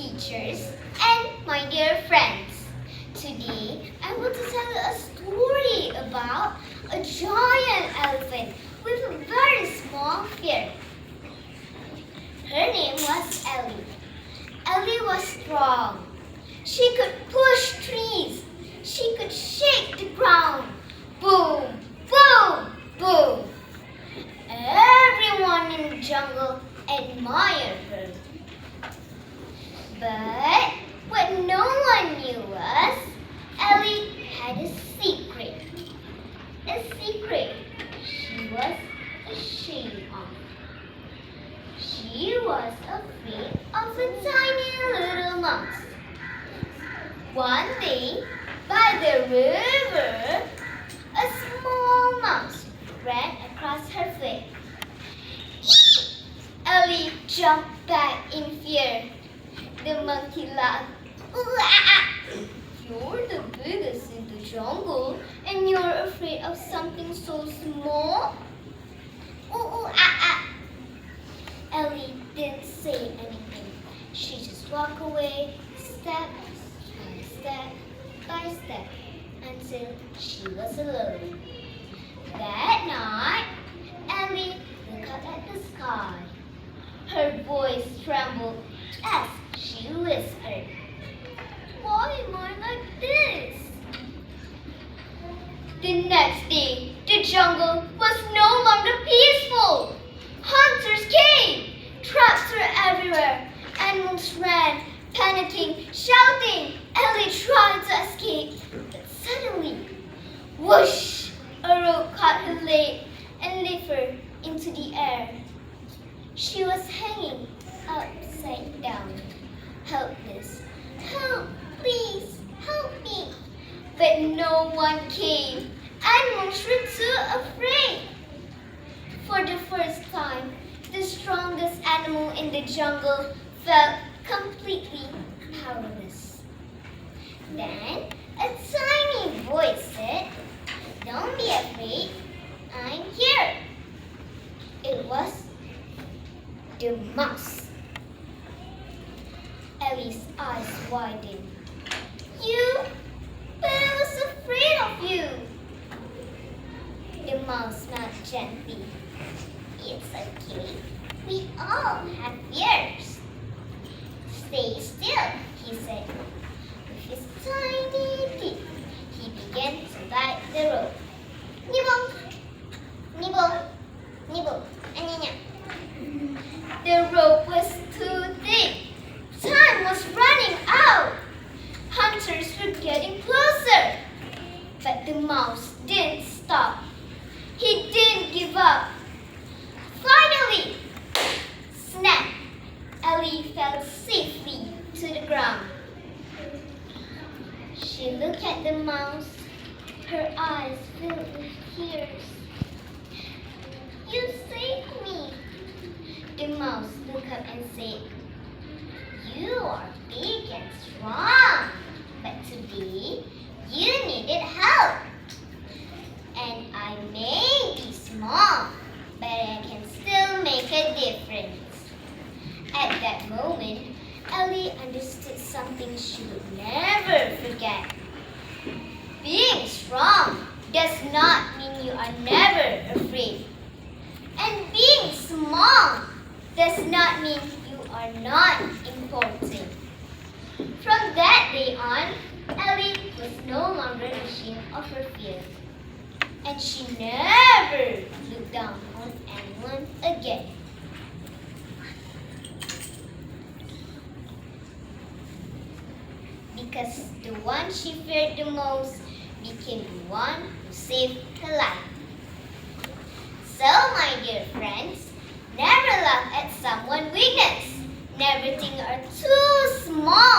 teachers, and my dear friends. Today, I want to tell you a story about a giant elephant with a very small fear. Her name was Ellie. Ellie was strong. She could push trees. She could shake the ground. Boom, boom, boom. Everyone in the jungle admired her. But what no one knew was Ellie had a secret. A secret she was ashamed of. She was afraid of a tiny little mouse. One day, by the river, a small mouse ran across her foot. Eee! Ellie jumped back in fear. The monkey laughed. You're the biggest in the jungle and you're afraid of something so small? Ellie didn't say anything. She just walked away step by step by step until she was alone. That night, Ellie looked up at the sky. Her voice trembled as she whispered, "Why am I like this?" The next day, the jungle was no longer peaceful. Hunters came. Traps were everywhere. Animals ran, panicking, shouting. Ellie tried to escape, but suddenly, whoosh! A rope caught her leg and lifted her into the air. She was hanging upside down, helpless. "Help, please, help me." But no one came. Animals were too afraid. For the first time, the strongest animal in the jungle felt completely powerless. Then a tiny voice said, "Don't be afraid, I'm here." It was the mouse. Ellie's eyes widened. "You? But I was afraid of you." The mouse smiled gently. "It's okay. We all have fears." "Stay still," he said. With his tiny teeth, he began to bite the rope. Nibble, nibble, nibble, anya. The rope was too thick. Time was running out. Hunters were getting closer. But the mouse didn't stop. He didn't give up. Finally, snap! Ellie fell safely to the ground. She looked at the mouse, her eyes filled with tears. "You saved me." The mouse looked up and said, "You are big and strong, but today you needed help. And I may be small, but I can still make a difference." At that moment, Ellie understood something she would never forget. Being strong does not mean you are never afraid. And being small does not mean you are not important. From that day on, Ellie was no longer ashamed of her fear. And she never looked down on anyone again. Because the one she feared the most became the one who saved her life. So, my dear friends, never laugh at someone's weakness. Never think you are too small